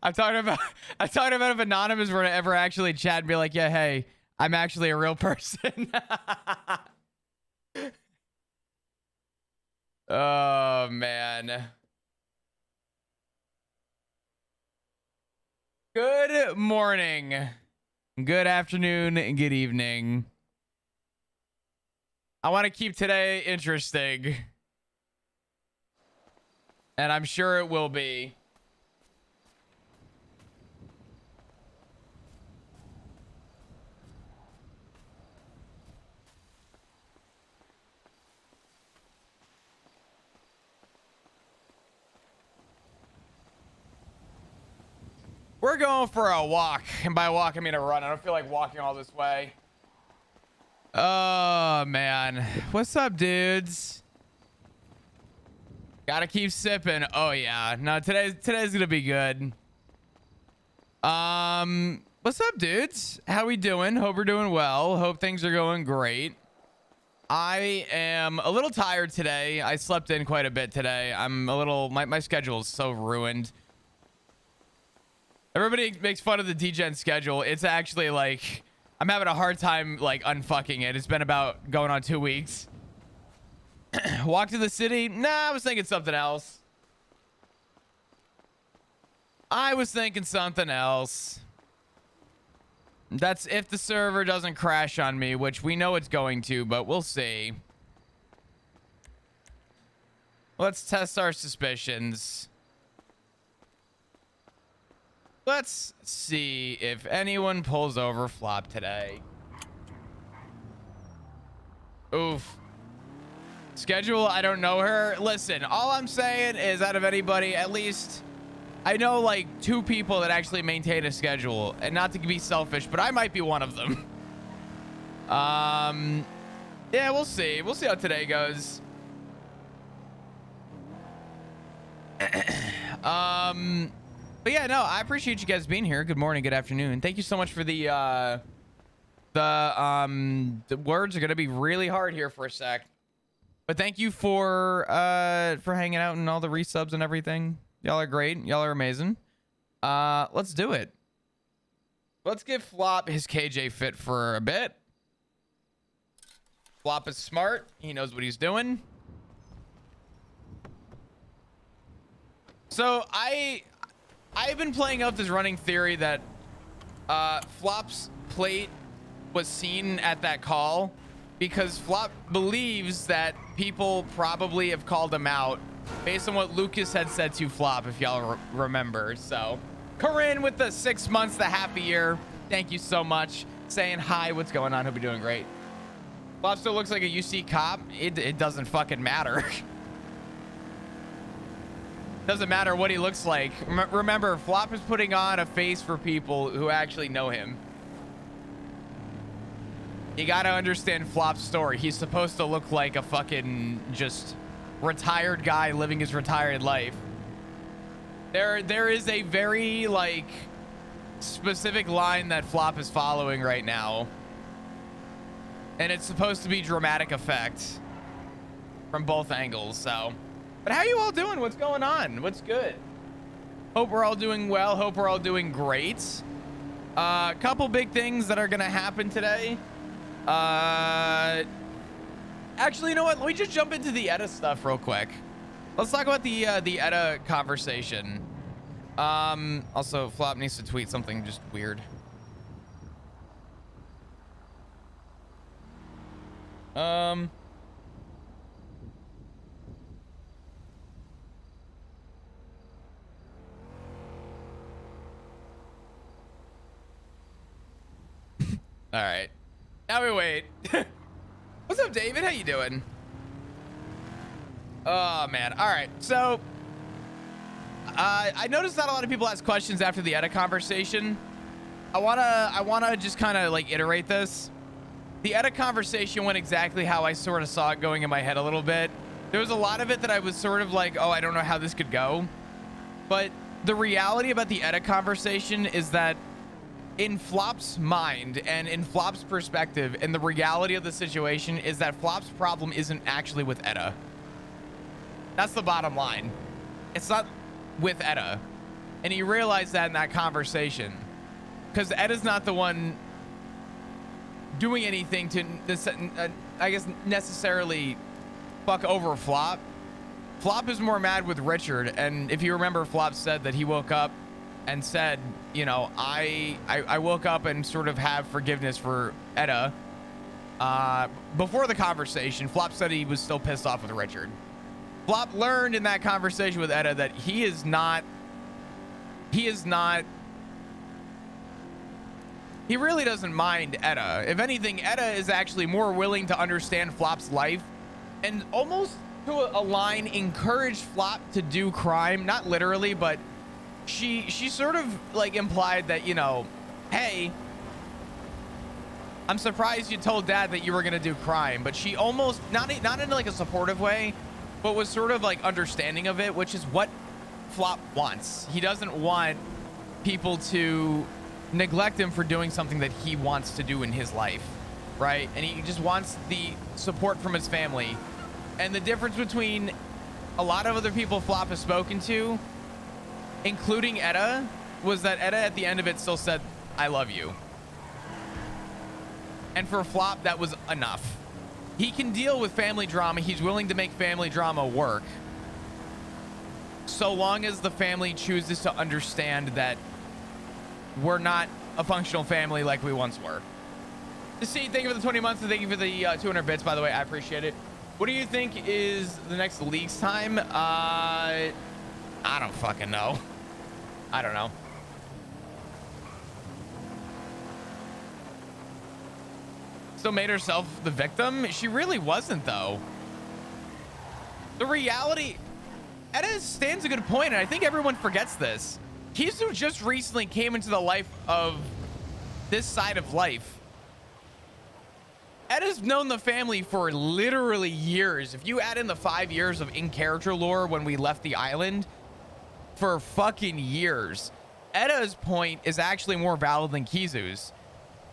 I'm talking about if Anonymous were to ever actually chat and be like, yeah, hey, I'm actually a real person. Oh man. Good morning, good afternoon, and good evening. I want to keep today interesting, and I'm sure it will be. We're going for a walk, and by walk I mean a run. I don't feel like walking all this way. Oh man, what's up, dudes? Gotta keep sipping. Oh yeah, no, today's gonna be good. What's up, dudes? How we doing? Hope we're doing well. Hope things are going great. I am a little tired today. I slept in quite a bit today. I'm a little, my schedule is so ruined. Everybody makes fun of the DGen schedule. It's actually like, I'm having a hard time like unfucking it. It's been about going on 2 weeks. Walk to the city? Nah, I was thinking something else. That's if the server doesn't crash on me, which we know it's going to, but we'll see. Let's test our suspicions. Let's see if anyone pulls over Flop today. Oof. Schedule, I don't know her. Listen, all I'm saying is out of anybody, at least I know like 2 people that actually maintain a schedule, and not to be selfish, but I might be one of them. Yeah, we'll see. We'll see how today goes. But yeah, no, I appreciate you guys being here. Good morning, good afternoon. Thank you so much for the words are gonna be really hard here for a sec. But thank you for hanging out and all the resubs and everything. Y'all are great. Y'all are amazing. Let's do it. Let's give Flop his KJ fit for a bit. Flop is smart. He knows what he's doing. So I've been playing out this running theory that Flop's plate was seen at that call because Flop believes that people probably have called him out based on what Lucas had said to Flop, if y'all remember. So Corinne with the 6 months, the half a year, thank you so much. Saying hi, what's going on? Hope you're doing great. Flop still looks like a UC cop. It doesn't fucking matter. Doesn't matter what he looks like. Remember, Flop is putting on a face for people who actually know him. You gotta understand Flop's story. He's supposed to look like a fucking just retired guy living his retired life. There is a very like specific line that Flop is following right now, and it's supposed to be dramatic effect from both angles. So, but how you all doing? What's going on? What's good? Hope we're all doing well. Hope we're all doing great. Couple big things that are gonna happen today. Actually, you know what? Let me just jump into the ETA stuff real quick. Let's talk about the ETA conversation. Also, Flop needs to tweet something just weird. All right. Now we wait. What's up, David? How you doing? Oh man. All right. So I noticed not a lot of people ask questions after the ETA conversation. I wanna just kind of like iterate this. The ETA conversation went exactly how I sort of saw it going in my head a little bit. There was a lot of it that I was sort of like, oh, I don't know how this could go. But the reality about the ETA conversation is that in Flop's mind and in Flop's perspective, and the reality of the situation is that Flop's problem isn't actually with ETA. That's the bottom line. It's not with ETA. And he realized that in that conversation, because Edda's not the one doing anything to, I guess, necessarily fuck over Flop. Flop is more mad with Richard. And if you remember, Flop said that he woke up and said, you know, I woke up and sort of have forgiveness for Edda. Before the conversation, Flop said he was still pissed off with Richard. Flop learned in that conversation with Edda that he really doesn't mind Edda. If anything, Edda is actually more willing to understand Flop's life and almost to a line encourage Flop to do crime. Not literally, but she sort of like implied that, you know, hey, I'm surprised you told Dad that you were gonna do crime. But she almost, not in like a supportive way, but was sort of like understanding of it, which is what Flop wants. He doesn't want people to neglect him for doing something that he wants to do in his life, right? And he just wants the support from his family. And the difference between a lot of other people Flop has spoken to, including Edda, was that Edda at the end of it still said, I love you. And for Flop, that was enough. He can deal with family drama. He's willing to make family drama work, so long as the family chooses to understand that we're not a functional family like we once were. See, thank you for the 20 months and thank you for the 200 bits, by the way. I appreciate it. What do you think is the next leaks time? I don't fucking know. I don't know. Still made herself the victim? She really wasn't, though. The reality, Edda stands a good point, and I think everyone forgets this. Kizu just recently came into the life of this side of life. Edda's known the family for literally years. If you add in the 5 years of in-character lore when we left the island, for fucking years. Edda's point is actually more valid than Kizu's.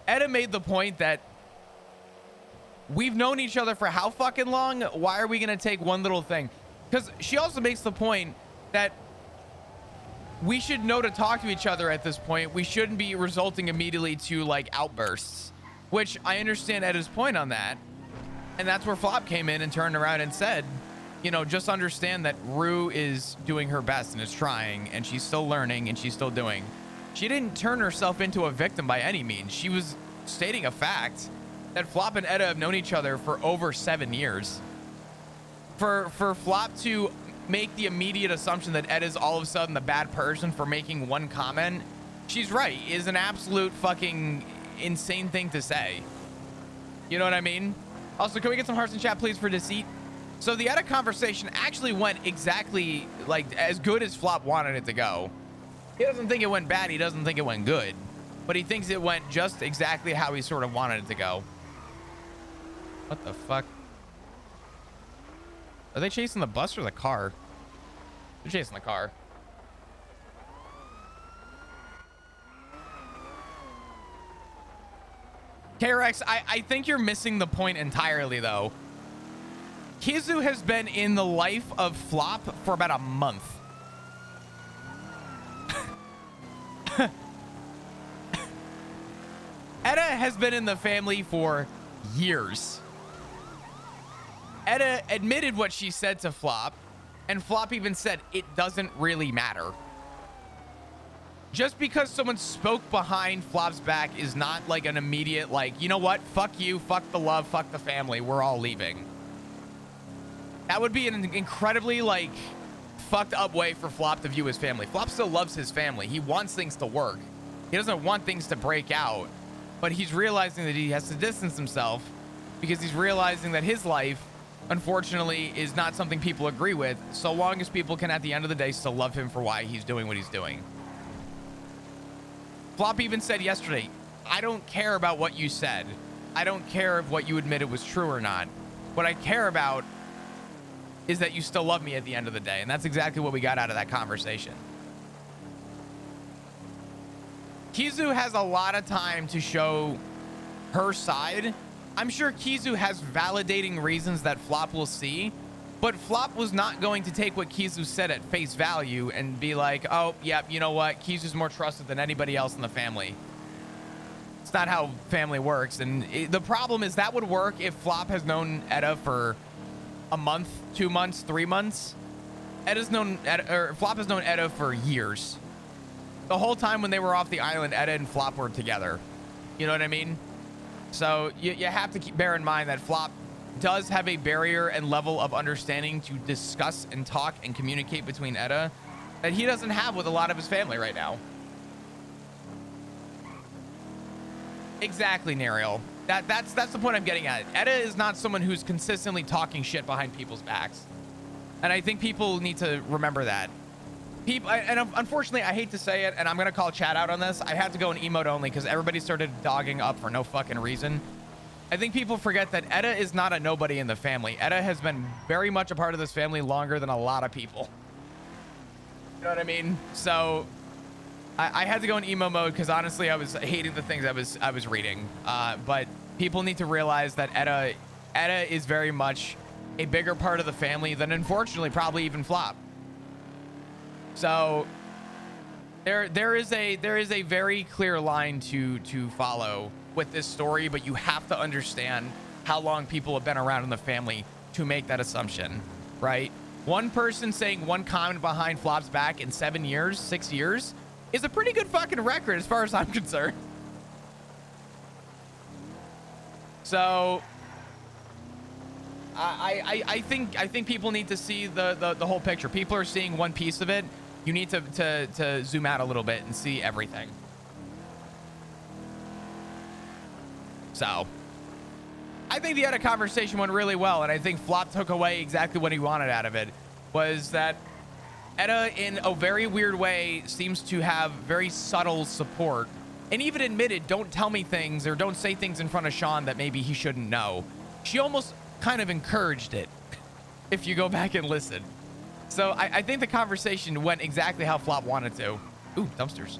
Edda made the point that we've known each other for how fucking long? Why are we gonna take one little thing? Because she also makes the point that we should know to talk to each other at this point. We shouldn't be resulting immediately to like outbursts, which I understand Edda's point on that. And that's where Flop came in and turned around and said, you know, just understand that Rue is doing her best and is trying, and she's still learning and she's still doing. She didn't turn herself into a victim by any means. She was stating a fact that Flop and Edda have known each other for over 7 years. For Flop to make the immediate assumption that Edda's all of a sudden the bad person for making one comment, she's right, is an absolute fucking insane thing to say. You know what I mean? Also, can we get some hearts in chat, please, for Deceit? So the Edda conversation actually went exactly like as good as Flop wanted it to go. He doesn't think it went bad. He doesn't think it went good, but he thinks it went just exactly how he sort of wanted it to go. What the fuck? Are they chasing the bus or the car? They're chasing the car. KRX, I think you're missing the point entirely, though. Kizu has been in the life of Flop for about a month. Edda has been in the family for years. Edda admitted what she said to Flop, and Flop even said it doesn't really matter. Just because someone spoke behind Flop's back is not like an immediate, like, you know what? Fuck you, fuck the love, fuck the family. We're all leaving. That would be an incredibly, like, fucked up way for Flop to view his family. Flop still loves his family. He wants things to work. He doesn't want things to break out. But he's realizing that he has to distance himself because he's realizing that his life, unfortunately, is not something people agree with, so long as people can, at the end of the day, still love him for why he's doing what he's doing. Flop even said yesterday, I don't care about what you said. I don't care if what you admitted was true or not. What I care about is that you still love me at the end of the day. And that's exactly what we got out of that conversation. Kizu has a lot of time to show her side. I'm sure Kizu has validating reasons that Flop will see, But Flop was not going to take what Kizu said at face value and be like, oh, yeah, you know what? Kizu's more trusted than anybody else in the family. It's not how family works. And the problem is that would work if Flop has known Etta for a month, 2 months, 3 months. Flop has known Etta for years. The whole time when they were off the island, Etta and Flop were together. You know what I mean? So you have to bear in mind that Flop does have a barrier and level of understanding to discuss and talk and communicate between Etta that he doesn't have with a lot of his family right now. Exactly, Nariel. That's the point I'm getting at. Etta is not someone who's consistently talking shit behind people's backs. And I think people need to remember that. And unfortunately, I hate to say it, and I'm going to call chat out on this. I had to go in emote only because everybody started dogging up for no fucking reason. I think people forget that Etta is not a nobody in the family. Etta has been very much a part of this family longer than a lot of people. You know what I mean? So I had to go in emo mode because honestly, I was hating the things I was reading. But people need to realize that Etta is very much a bigger part of the family than, unfortunately, probably even Flop. So there is a very clear line to follow with this story, but you have to understand how long people have been around in the family to make that assumption, right? One person saying one comment behind Flop's back in 7 years, 6 years is a pretty good fucking record as far as I'm concerned. So I think people need to see the whole picture. People are seeing one piece of it. You need to zoom out a little bit and see everything. So I think the Etta conversation went really well, and I think Flop took away exactly what he wanted out of it, was that Etta, in a very weird way, seems to have very subtle support, and even admitted, don't tell me things or don't say things in front of Sean that maybe he shouldn't know. She almost kind of encouraged it, if you go back and listen. So I think the conversation went exactly how Flop wanted to. Ooh, dumpsters.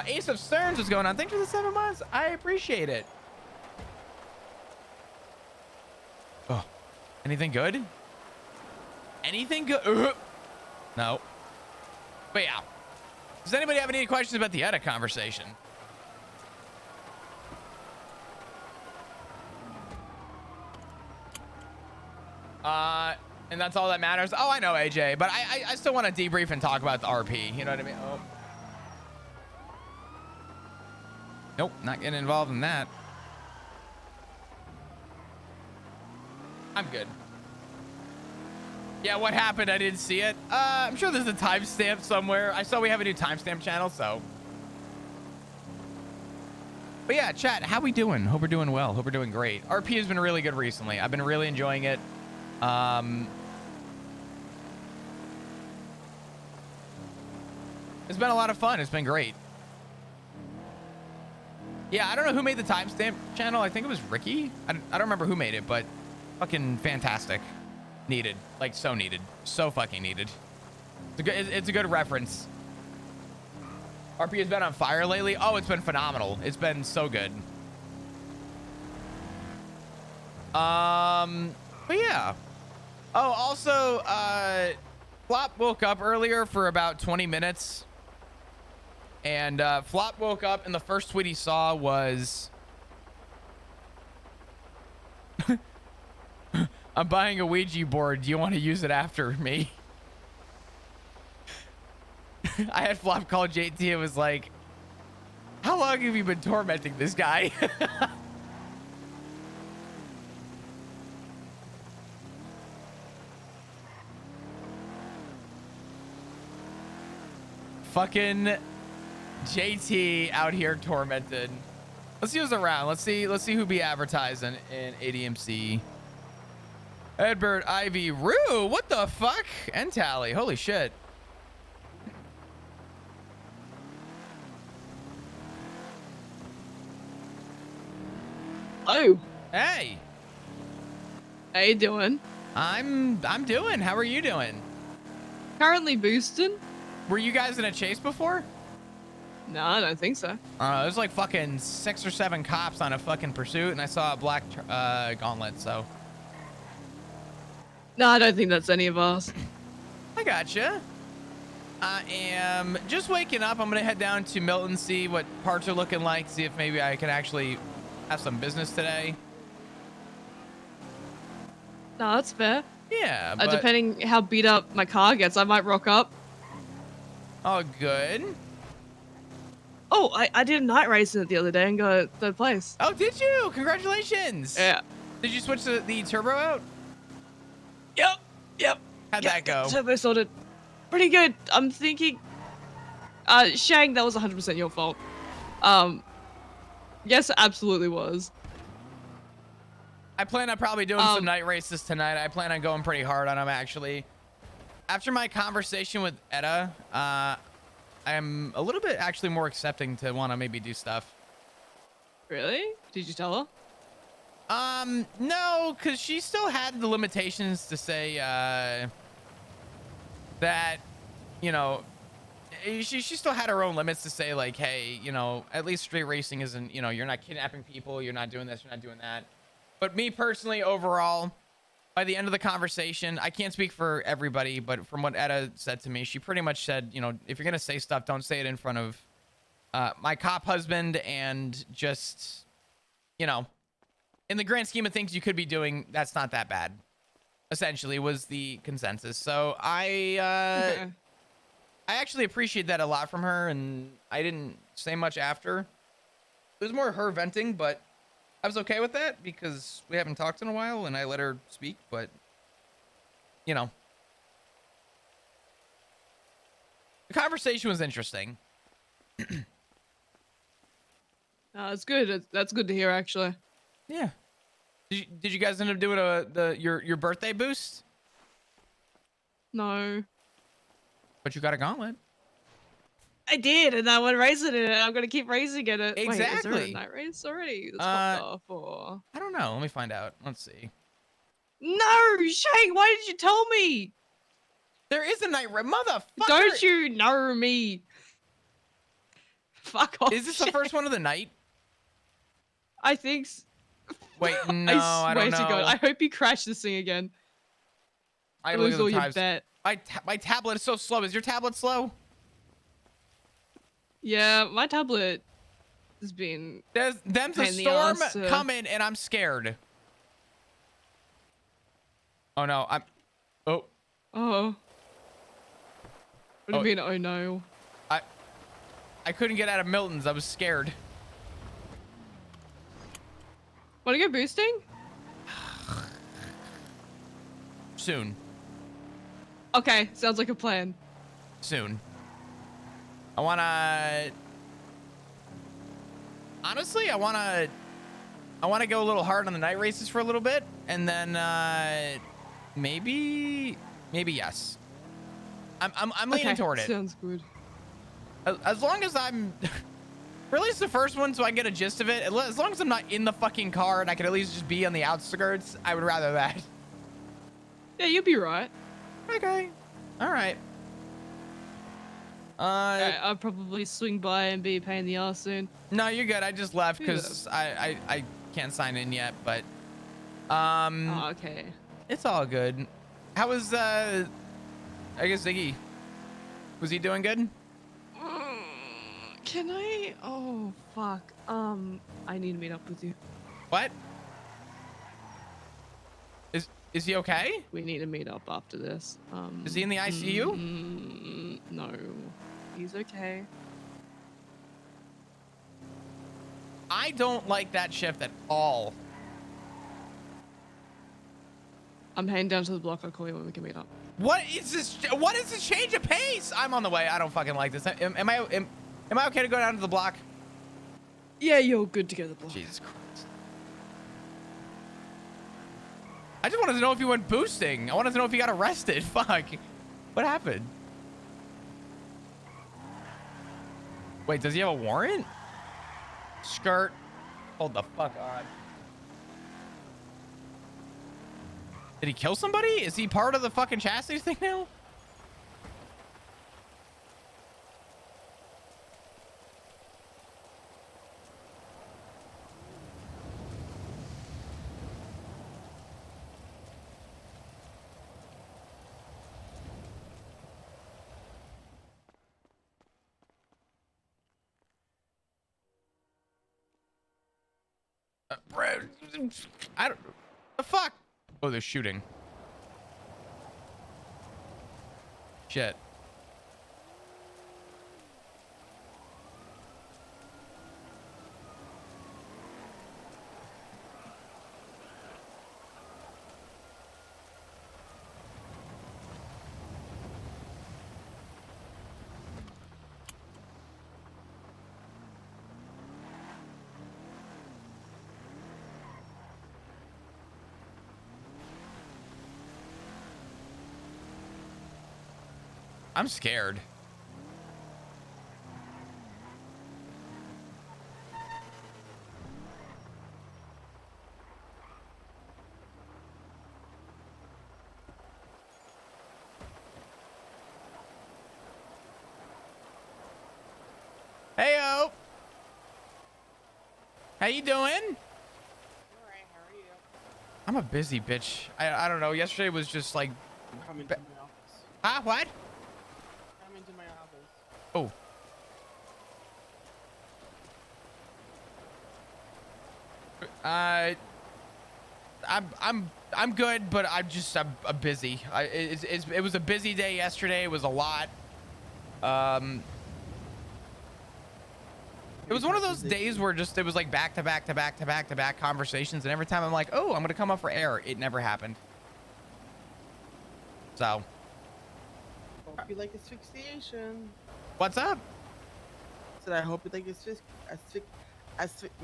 Ace of Stearns, what's going on? Thanks for the 7 months. I appreciate it. Oh, anything good? Anything good? No. But yeah. Does anybody have any questions about the Etta conversation? And that's all that matters. Oh, I know, AJ, but I still want to debrief and talk about the RP. You know what I mean? Oh. Nope, not getting involved in that. I'm good. Yeah, what happened? I didn't see it. I'm sure there's a timestamp somewhere. I saw we have a new timestamp channel, so. But yeah, chat, how we doing? Hope we're doing well. Hope we're doing great. RP has been really good recently. I've been really enjoying it. It's been a lot of fun. It's been great. Yeah, I don't know who made the timestamp channel. I think it was Ricky. I don't remember who made it, but fucking fantastic. Needed. Like, so needed. So fucking needed. It's a good reference. RP has been on fire lately. Oh, it's been phenomenal. It's been so good. But yeah. Oh, also, Flop woke up earlier for about 20 minutes. And Flop woke up and the first tweet he saw was, I'm buying a Ouija board. Do you want to use it after me? I had Flop call JT and was like, how long have you been tormenting this guy? Fucking JT out here tormented. Let's see who's around. Let's see who be advertising in ADMC. Edbert, Ivy, Rue, what the fuck? And Tally, holy shit. Hello. Hey. How you doing? I'm doing. How are you doing? Currently boosted. Were you guys in a chase before? No, I don't think so. There's like fucking 6 or 7 cops on a fucking pursuit, and I saw a black gauntlet, so. No, I don't think that's any of us. I gotcha. I am just waking up. I'm gonna head down to Milton, see what parts are looking like, see if maybe I can actually have some business today. No, that's fair. Yeah, but Depending how beat up my car gets, I might rock up. oh, good. Oh, I did a night race in it the other day and got third place. Oh, did you? Congratulations. Yeah. Did you switch the turbo out? Yep. Yep. How'd Yep, that got go? the turbo sorted. Pretty good. I'm thinking. Shang, that was 100% your fault. Yes, it absolutely was. I plan on probably doing some night races tonight. I plan on going pretty hard on them, actually. After my conversation with Etta, I'm a little bit actually more accepting to want to maybe do stuff. Really? Did you tell her? No, because she still had the limitations to say, that, you know, she still had her own limits to say, like, hey, you know, at least street racing isn't, you know, you're not kidnapping people, you're not doing this, you're not doing that. But me personally, overall, by the end of the conversation, I can't speak for everybody, but from what Etta said to me, she pretty much said, you know, if you're going to say stuff, don't say it in front of my cop husband, and just, you know, in the grand scheme of things you could be doing, that's not that bad, essentially, was the consensus. So Okay. I actually appreciate that a lot from her, and I didn't say much after. It was more her venting, but I was okay with that because we haven't talked in a while, and I let her speak. But, you know, the conversation was interesting. It's good. That's good to hear, actually. Yeah. Did you guys end up doing your birthday boost? No. But you got a gauntlet. I did, and I went racing in it. I'm gonna keep racing in it. Wait, is there a Exactly. night race already? That's popped off, or... I don't know. Let me find out. Let's see. No, Shane, why did you tell me? There is a night race, motherfucker. Don't you know me? Fuck off. Is this the Shane. first one of the night? I think. Wait, no, I swear don't know. to God, I hope you crash this thing again. I lose all the your times. bet. My tablet is so slow. Is your tablet slow? Yeah, my tablet has been. Them's a pain in the storm ass to- coming, and I'm scared. Oh no, I'm. Oh, Oh. What do Oh. you mean? Oh no. I couldn't get out of Milton's. I was scared. Want to go boosting? Soon. Okay, sounds like a plan. Soon. I wanna. Honestly, I wanna go a little hard on the night races for a little bit, and then maybe yes. I'm leaning toward it. Sounds good. As long as I'm release the first one so I get a gist of it. As long as I'm not in the fucking car and I can at least just be on the outskirts, I would rather that. Yeah, you'll be right. Okay. All right. I'll probably swing by and be a pain in the ass soon. No, you're good. I just left because I can't sign in yet, but Oh, okay. it's all good. How was I guess Ziggy? Was he doing good? Can I? Oh, fuck. I need to meet up with you. What? Is he okay? We need to meet up after this. Is he in the ICU? No. He's okay. I don't like that shift at all. I'm heading down to the block. I'll call you when we can meet up. What is this? What is this change of pace? I'm on the way. I don't fucking like this. Am I okay to go down to the block? Yeah, you're good to go to the block. Jesus Christ. I just wanted to know if you went boosting. I wanted to know if you got arrested. Fuck. What happened? Wait, does he have a warrant? Skirt. Hold the fuck on. Did he kill somebody? Is he part of the fucking chastity thing now? I don't. The fuck? Oh, they're shooting. Shit. I'm scared. Heyo. How you doing? All right, how are you? I'm a busy bitch. I don't know. Yesterday was just like. Come into my office. Huh? What? Come into my office. Oh. I'm good, but I'm busy. It was a busy day yesterday. It was a lot. It was one of those days where it was like back to back to back to back to back conversations, and every time I'm like, oh, I'm gonna come up for air, it never happened. So. Hope you like asphyxiation. What's up? Said I hope you like you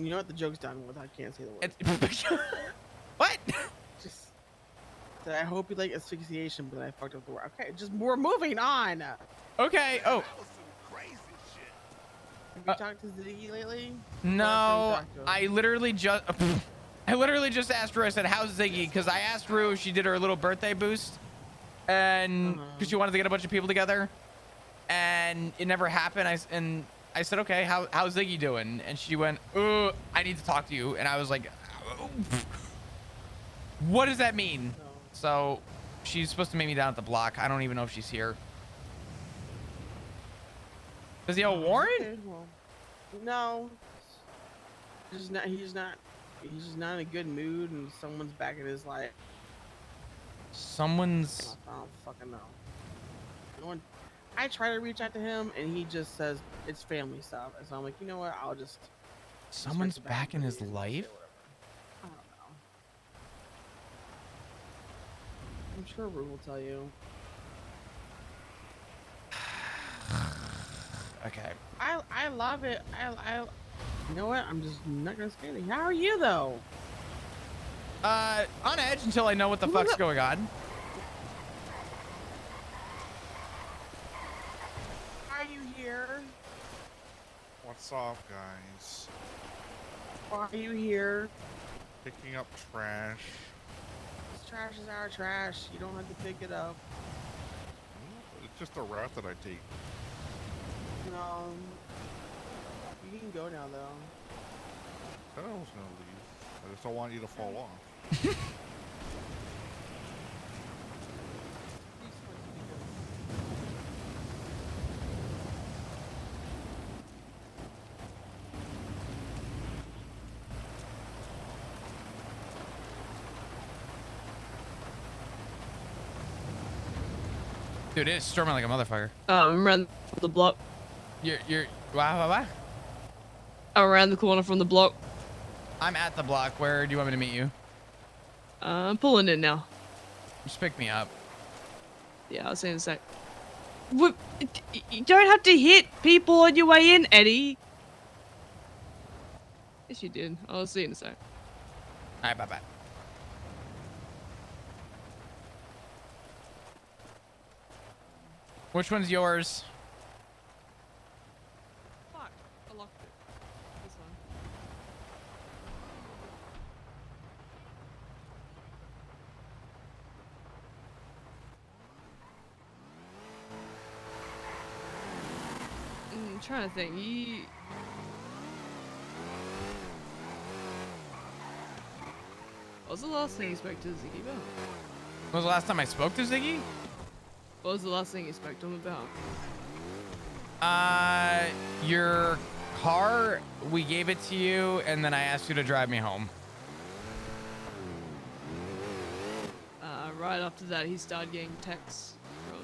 know what, the joke's done with. I can't say the word. What? Just said I hope you like asphyxiation, but I fucked up the word. Okay, we're moving on. Have Okay. Oh. you talked to Ziggy lately? No, I literally just asked Rue. I said, "How's Ziggy?" Because I asked Rue. She did her little birthday boost, and because she wanted to get a bunch of people together, and it never happened. I said, "Okay, how's Ziggy doing?" And she went, I need to talk to you." And I was like, "What does that mean?" No. So she's supposed to meet me down at the block. I don't even know if she's here. Does he have a warrant? Okay, well, no. He's not in a good mood, and someone's back in his life. Someone's. I don't fucking know. No one. I try to reach out to him, and he just says it's family stuff. And so I'm like, you know what? I'll just. Someone's back in his life? I don't know. I'm sure Rue will tell you. Okay. I love it. You know what? I'm just not gonna say anything. How are you though? On edge until I know what the fuck's going on. Are you here? What's up, guys? Why are you here? Picking up trash. This trash is our trash. You don't have to pick it up. It's just a route that I take. No. You can go now though. I was gonna leave. I just don't want you to fall off. Dude, it is storming like a motherfucker. Around the block. You're wow. Around the corner from the block. I'm at the block. Where do you want me to meet you? I'm pulling in now. Just pick me up. Yeah, I'll see you in a sec. What? You don't have to hit people on your way in, Eddie. Yes, you did. I'll see you in a sec. All right, bye. Which one's yours? Fuck, I locked it. This one. I'm trying to think. What was the last thing you spoke to Ziggy about? When was the last time I spoke to Ziggy? What was the last thing you spoke to him about? Your car, we gave it to you, and then I asked you to drive me home. right after that, he started getting texts from.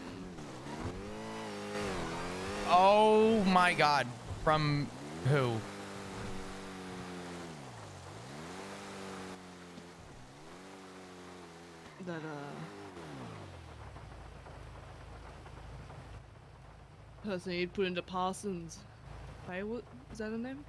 Oh my God. From who? That person he'd put into Parsons. Hey, what is that her name?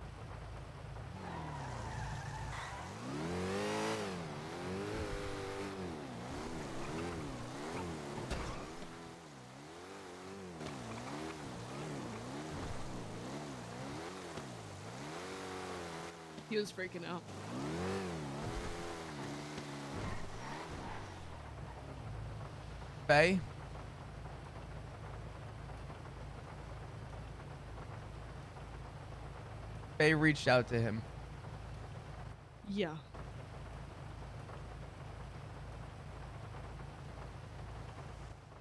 He was freaking out. Faye? Faye reached out to him. Yeah.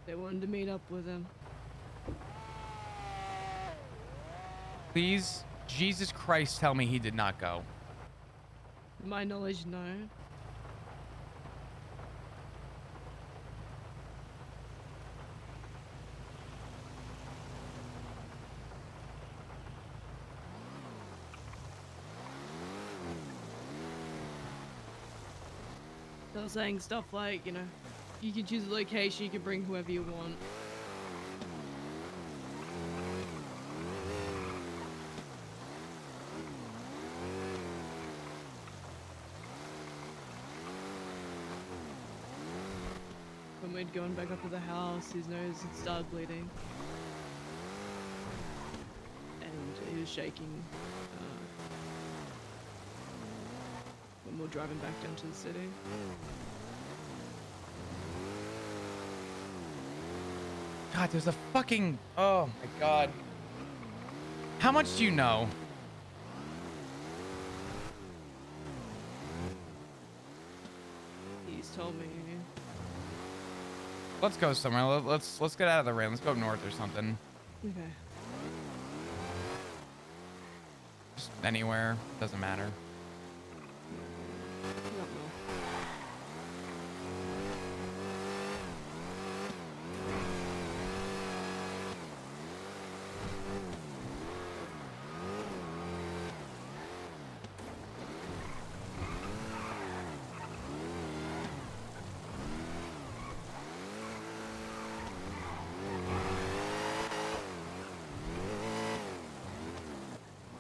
They wanted to meet up with him. Please, Jesus Christ, tell me he did not go. To my knowledge, no. They were saying stuff like, you know, you can choose a location, you can bring whoever you want. When we'd gone back up to the house, his nose had started bleeding. And he was shaking. When we were driving back down to the city. God, there's a fucking... Oh my God. How much do you know? He's told me. Let's go somewhere. Let's get out of the rain. Let's go north or something. Okay. Just anywhere. Doesn't matter. Not well.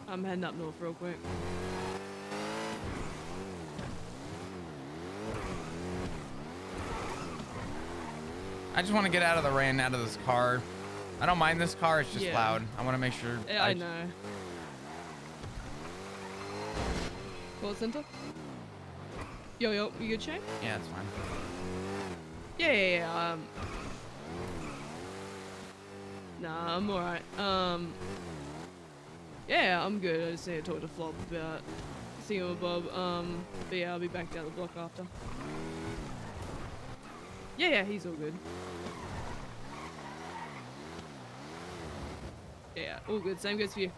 I'm heading up north real quick. I just want to get out of the rain, out of this car. I don't mind this car. It's just Yeah. loud. I want to make sure. Yeah, I know. Call center? Yo, you good, Shane? Yeah, it's fine. Yeah. Nah, I'm alright. Yeah, I'm good. I just need to talk to Flop about seeing him Bob. But yeah, I'll be back down the block after. Yeah, he's all good. Yeah, all good. Same goes for you.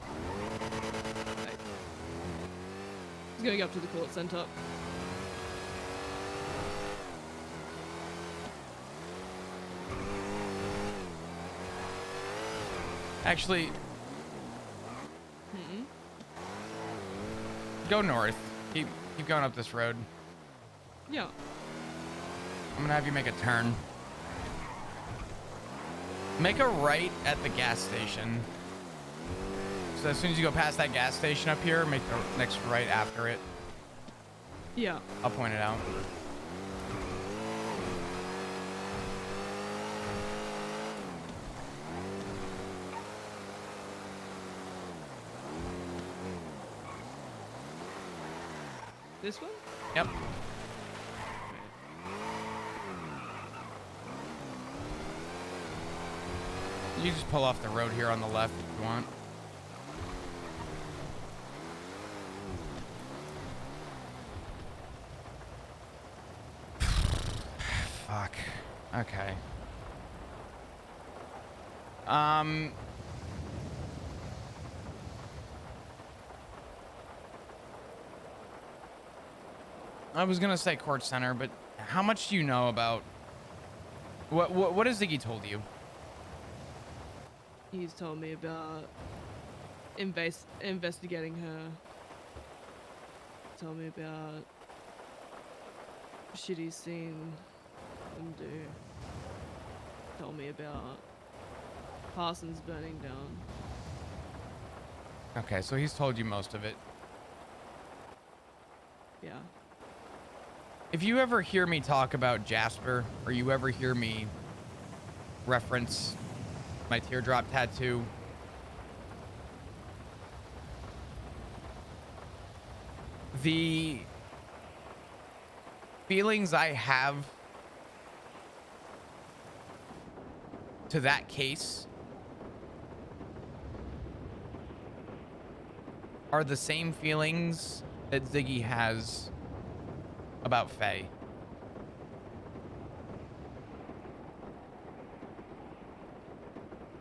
Okay. He's gonna go up to the court center. Actually, go north. Keep going up this road. Yeah. I'm gonna have you make a turn. Make a right at the gas station. So as soon as you go past that gas station up here, make the next right after it. Yeah. I'll point it out. This one? Yep. You just pull off the road here on the left if you want. Fuck. Okay. I was gonna say court center, but how much do you know about What has Ziggy told you? He's told me about investigating her. Told me about shit he's seen them do. Told me about Parsons burning down. Okay, so he's told you most of it. Yeah. If you ever hear me talk about Jasper, or you ever hear me reference my teardrop tattoo, the feelings I have to that case are the same feelings that Ziggy has about Faye.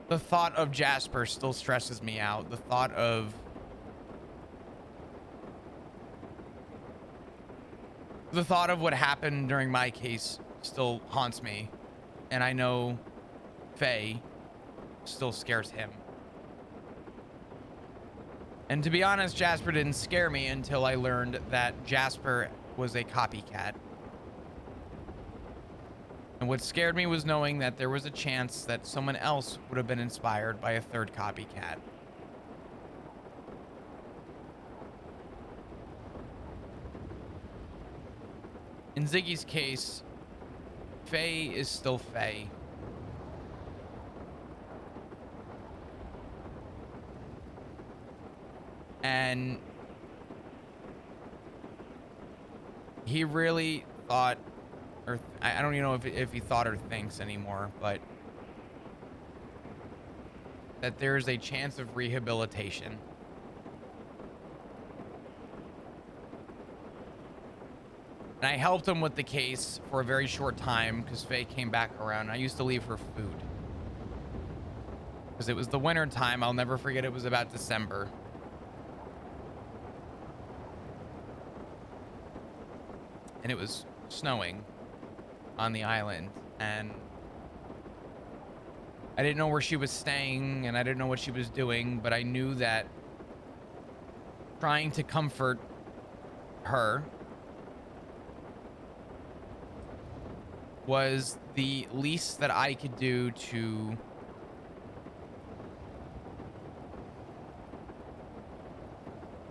The thought of Jasper still stresses me out. The thought of what happened during my case still haunts me. And I know Faye still scares him. And to be honest, Jasper didn't scare me until I learned that Jasper was a copycat. And what scared me was knowing that there was a chance that someone else would have been inspired by a third copycat. In Ziggy's case, Faye is still Faye. And he really thought, or I don't even know if he thought or thinks anymore, but that there's a chance of rehabilitation. And I helped him with the case for a very short time because Faye came back around. I used to leave her food because it was the winter time. I'll never forget. It was about December. And it was snowing on the island, and I didn't know where she was staying, and I didn't know what she was doing, but I knew that trying to comfort her was the least that I could do to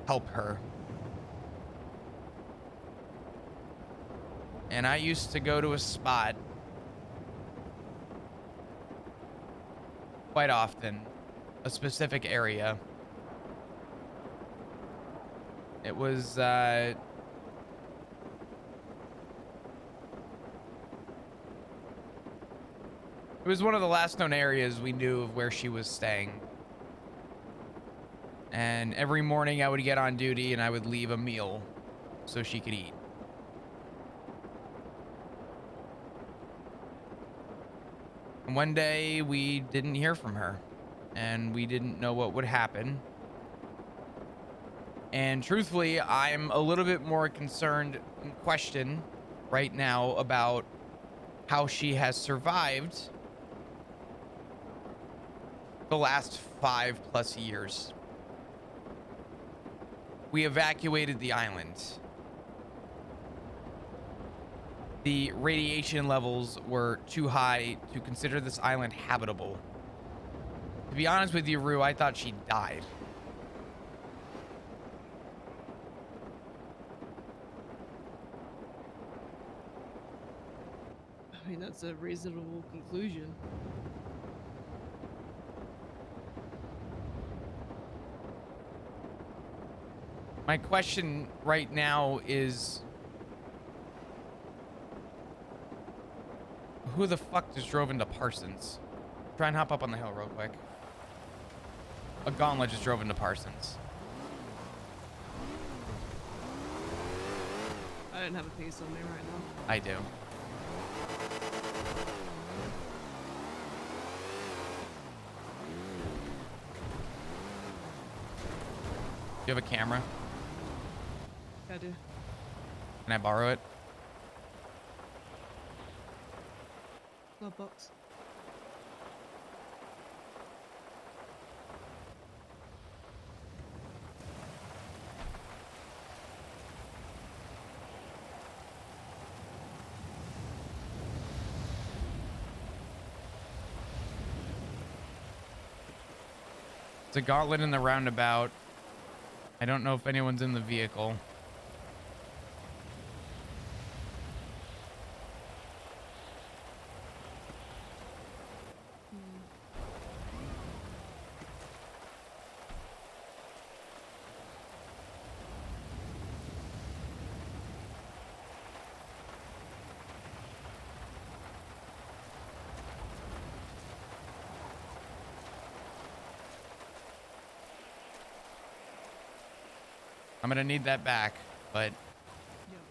help her. And I used to go to a spot quite often, a specific area. It was it was one of the last known areas we knew of where she was staying. And every morning I would get on duty and I would leave a meal so she could eat. And one day we didn't hear from her and we didn't know what would happen. And truthfully, I'm a little bit more concerned and question right now about how she has survived the last 5+ years. We evacuated the island. The radiation levels were too high to consider this island habitable. To be honest with you, Rue, I thought she died. I mean, that's a reasonable conclusion. My question right now is, who the fuck just drove into Parsons? Try and hop up on the hill real quick. A gauntlet just drove into Parsons. I don't have a piece on me right now. I do. Do you have a camera? I do. Can I borrow it? glove box. It's a gauntlet in the roundabout. I don't know if anyone's in the vehicle. I'm gonna need that back, but Yep.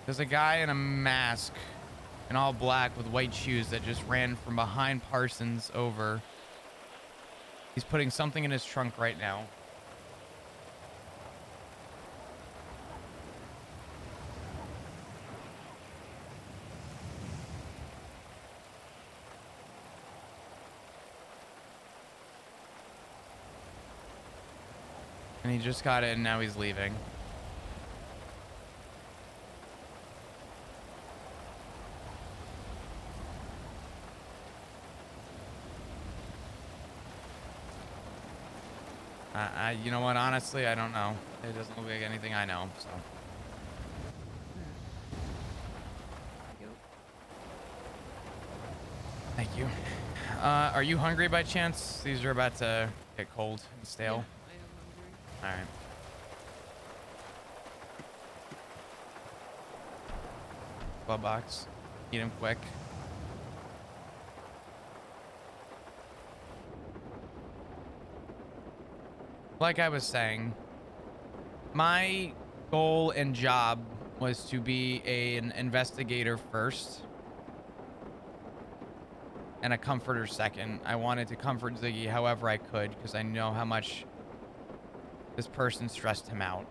there's a guy in a mask in all black with white shoes that just ran from behind Parsons over. He's putting something in his trunk right now. And he just got in, now he's leaving. You know what? Honestly, I don't know. It doesn't look like anything I know, so. Yep. Thank you. Are you hungry by chance? These are about to get cold and stale. Yeah, I am hungry. All right. Glove box. Eat him quick. Like I was saying, my goal and job was to be an investigator first and a comforter second. I wanted to comfort Ziggy however I could because I know how much this person stressed him out.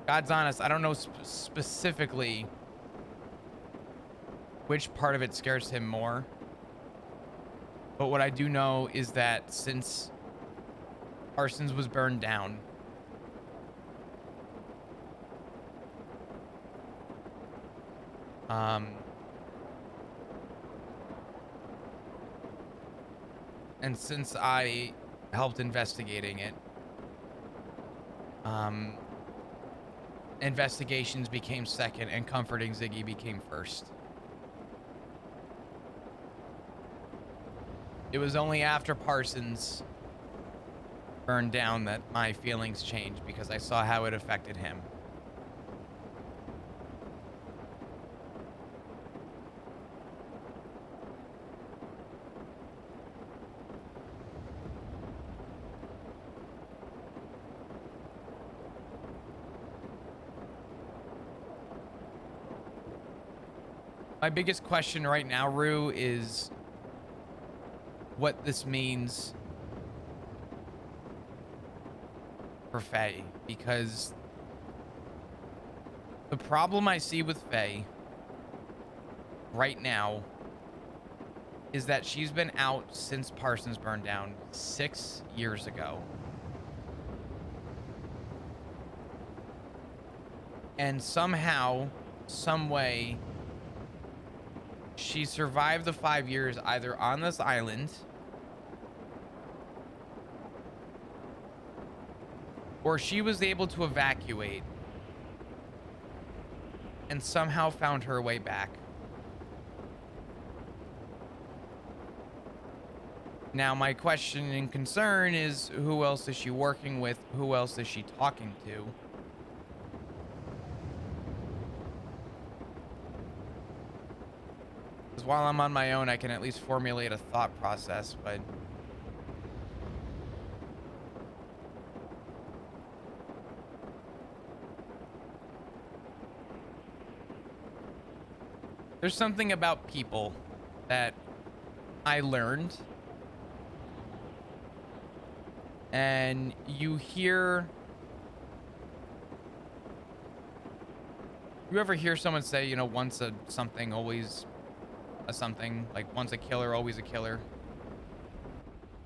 God's honest, I don't know specifically which part of it scares him more. But what I do know is that since Parsons was burned down, and since I helped investigating it, investigations became second and comforting Ziggy became first. It was only after Parsons burned down that my feelings changed because I saw how it affected him. My biggest question right now, Rue, is what this means for Faye, because the problem I see with Faye right now is that she's been out since Parsons burned down 6 years ago. And somehow, some way, she survived the 5 years either on this island or she was able to evacuate and somehow found her way back. Now, my question and concern is, who else is she working with? Who else is she talking to? Because while I'm on my own, I can at least formulate a thought process, but there's something about people that I learned and you hear. You ever hear someone say, you know, once a something, always a something? Like once a killer, always a killer.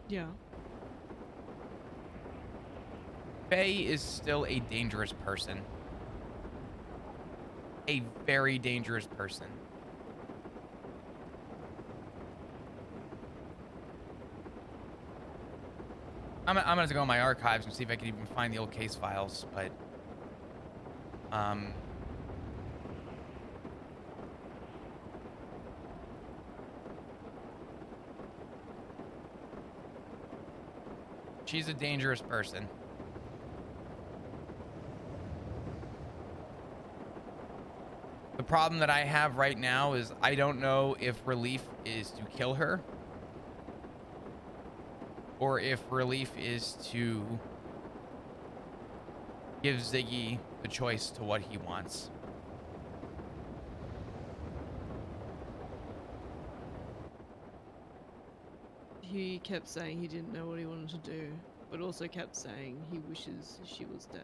Yeah. Faye is still a dangerous person. A very dangerous person. I'm gonna have to go in my archives and see if I can even find the old case files, but she's a dangerous person. The problem that I have right now is I don't know if relief is to kill her or if relief is to give Ziggy the choice to what he wants. He kept saying he didn't know what he wanted to do, but also kept saying he wishes she was dead.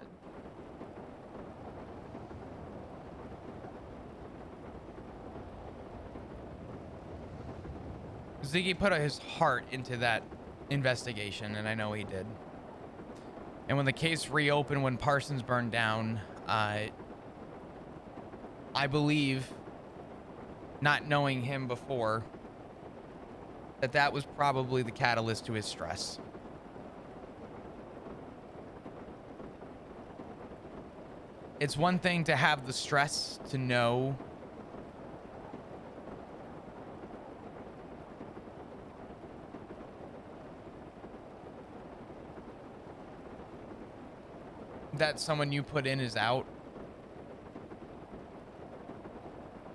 Ziggy put his heart into that investigation, and I know he did. And when the case reopened, when Parsons burned down, I believe, not knowing him before, that was probably the catalyst to his stress. It's one thing to have the stress to know that someone you put in is out.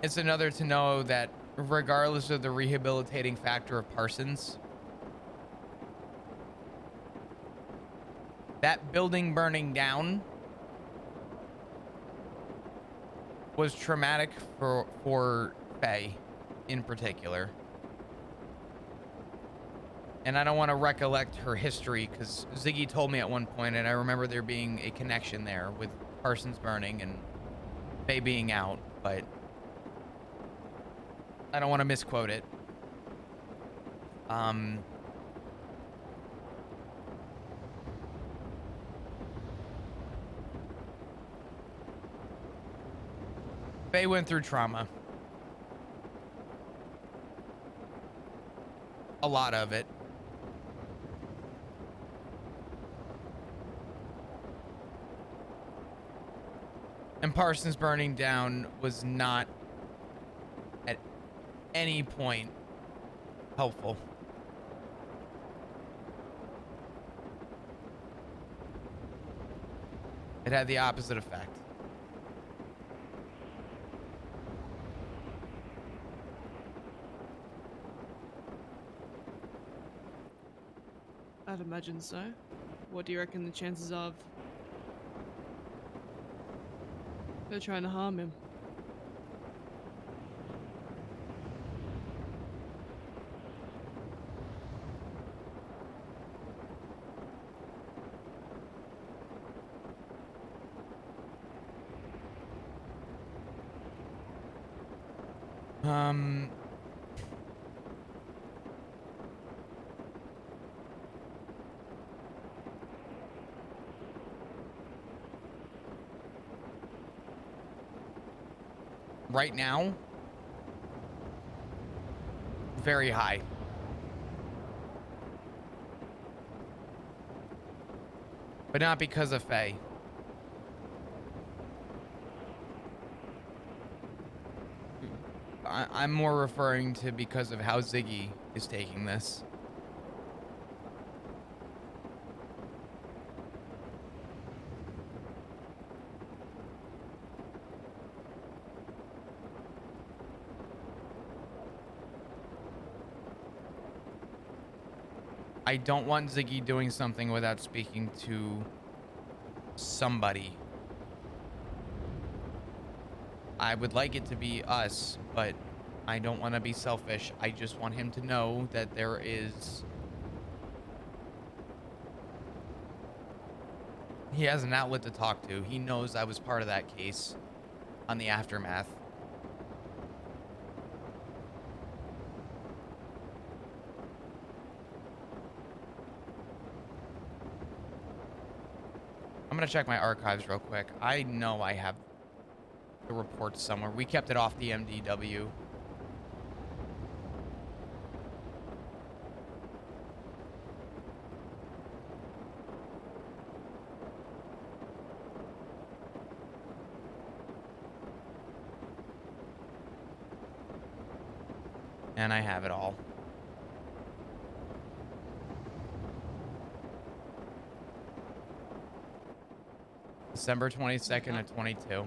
It's another to know that regardless of the rehabilitating factor of Parsons, that building burning down was traumatic for Faye in particular. And I don't want to recollect her history because Ziggy told me at one point, and I remember there being a connection there with Parsons burning and Faye being out, but I don't want to misquote it. Faye went through trauma. A lot of it. And Parsons burning down was not at any point helpful. It had the opposite effect. I'd imagine so. What do you reckon the chances of her trying to harm him? Right now, very high. But not because of Faye. I'm more referring to because of how Ziggy is taking this. I don't want Ziggy doing something without speaking to somebody. I would like it to be us, but I don't want to be selfish. I just want him to know that there is He has an outlet to talk to. He knows I was part of that case on the aftermath. I'm gonna check my archives real quick. I know I have the report somewhere. We kept it off the MDW. And I have it all. December 22nd of 22.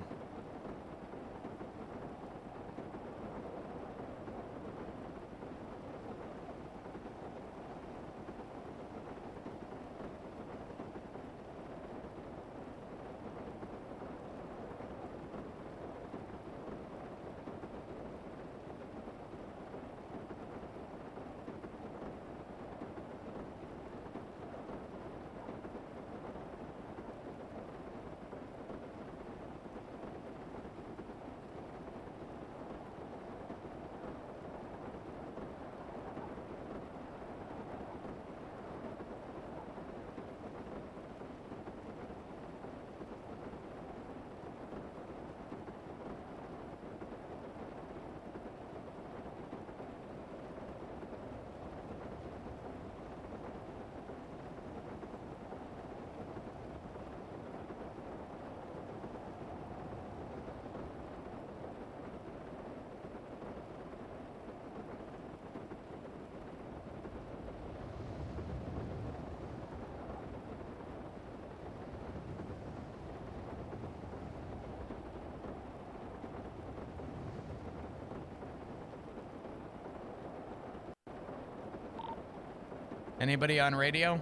Anybody on radio?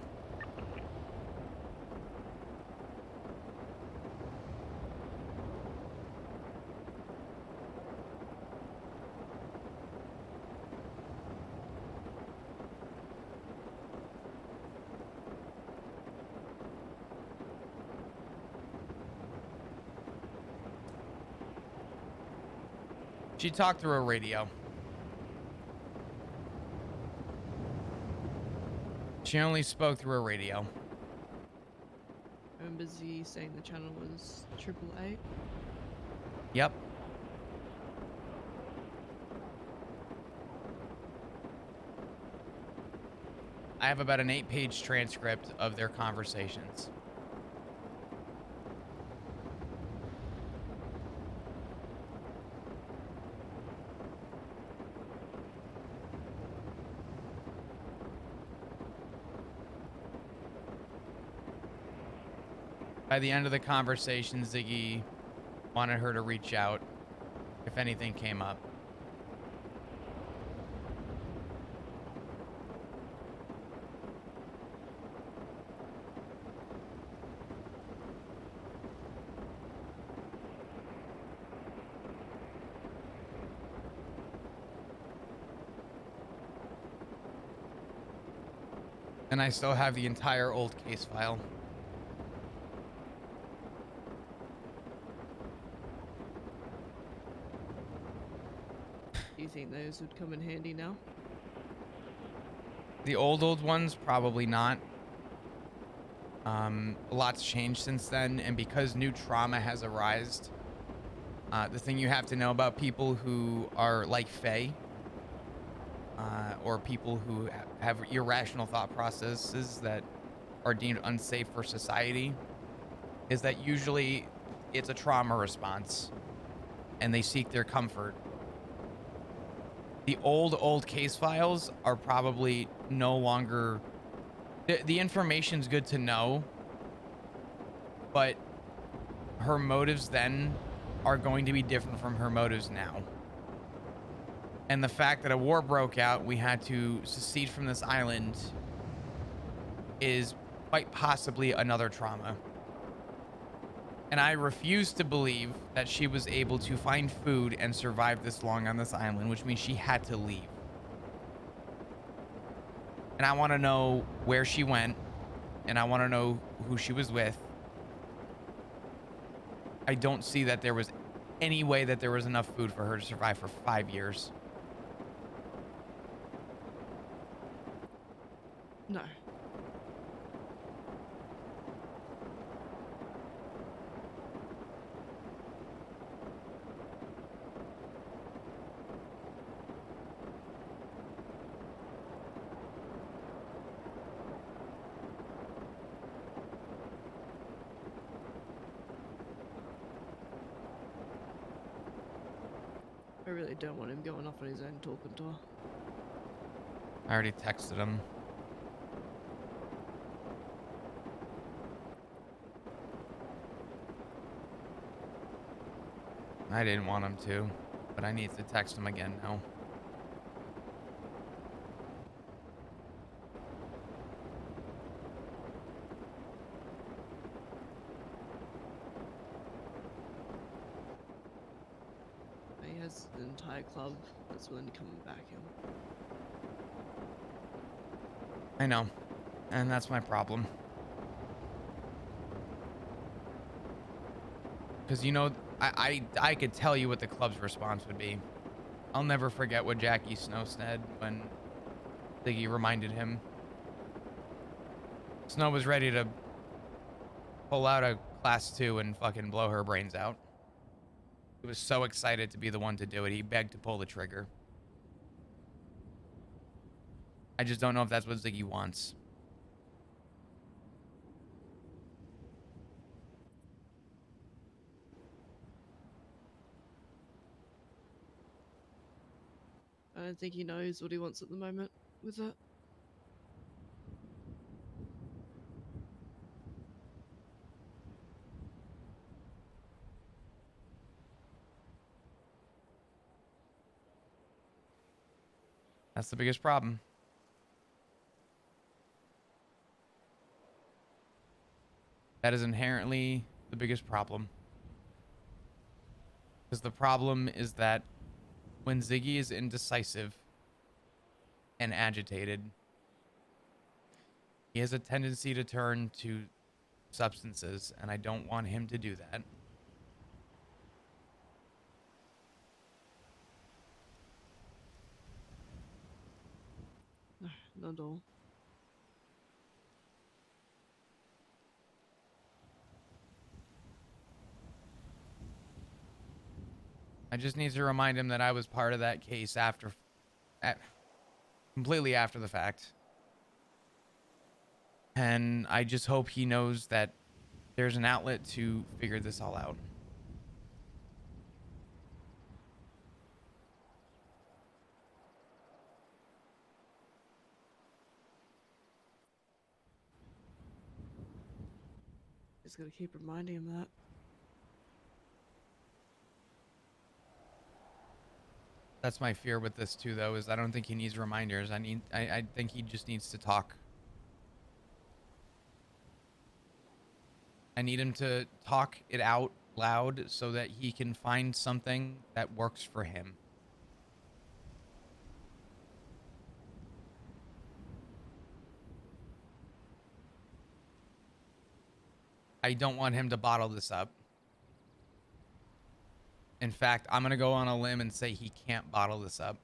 She talked through her radio. She only spoke through her radio. I'm busy saying the channel was 888. Yep. I have about an 8-page transcript of their conversations. By the end of the conversation, Ziggy wanted her to reach out if anything came up. And I still have the entire old case file. Do you think those would come in handy now? The old ones, probably not. A lot's changed since then, and because new trauma has arisen, the thing you have to know about people who are like Faye, or people who have irrational thought processes that are deemed unsafe for society, is that usually it's a trauma response, and they seek their comfort. The old case files are probably no longer... The information's good to know, but her motives then are going to be different from her motives now. And the fact that a war broke out, we had to secede from this island, is quite possibly another trauma. And I refuse to believe that she was able to find food and survive this long on this island, which means she had to leave. And I want to know where she went, and I want to know who she was with, I don't see that there was any way that there was enough food for her to survive for 5 years. No. I really don't want him going off on his own talking to her. I already texted him. I didn't want him to, but I need to text him again now. He has an entire club that's willing to come and back him. I know, and that's my problem. Because, you know, I could tell you what the club's response would be. I'll never forget what Jackie Snow said when Ziggy reminded him. Snow was ready to pull out a class 2 and fucking blow her brains out. He was so excited to be the one to do it. He begged to pull the trigger. I just don't know if that's what Ziggy wants. I don't think he knows what he wants at the moment with it. That's the biggest problem. That is inherently the biggest problem. Because the problem is that when Ziggy is indecisive and agitated, he has a tendency to turn to substances, and I don't want him to do that. No, not at all. I just need to remind him that I was part of that case completely after the fact. And I just hope he knows that there's an outlet to figure this all out. Just gotta keep reminding him that. That's my fear with this too, though, is I don't think he needs reminders. I think he just needs to talk. I need him to talk it out loud so that he can find something that works for him. I don't want him to bottle this up. In fact, I'm going to go on a limb and say he can't bottle this up.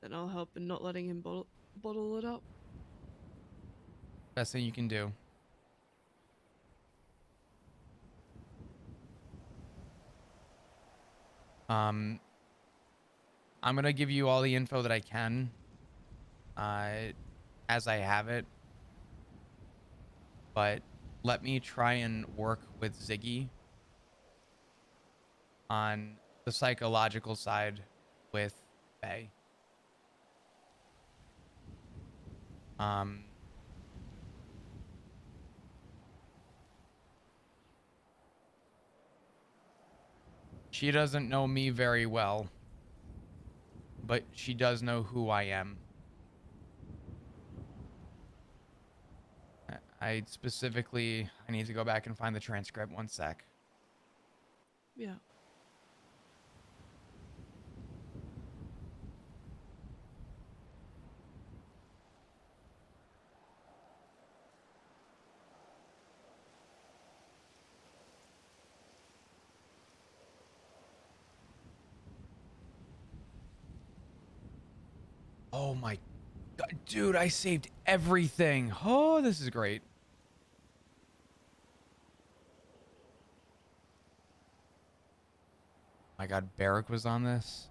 Then I'll help in not letting him bottle it up. Best thing you can do. I'm going to give you all the info that I can as I have it. But let me try and work with Ziggy on the psychological side with Faye. She doesn't know me very well, but she does know who I am. I need to go back and find the transcript. One sec. Yeah. Oh my god, dude, I saved everything. Oh, this is great. My god, Barrick was on this.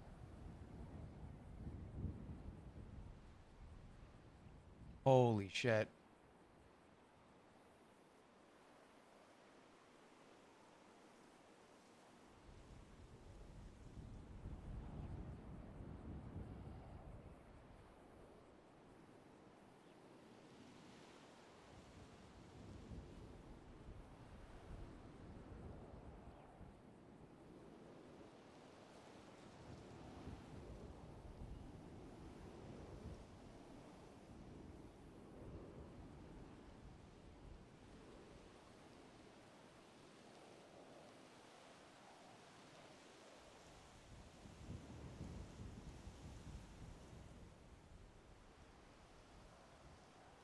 Holy shit.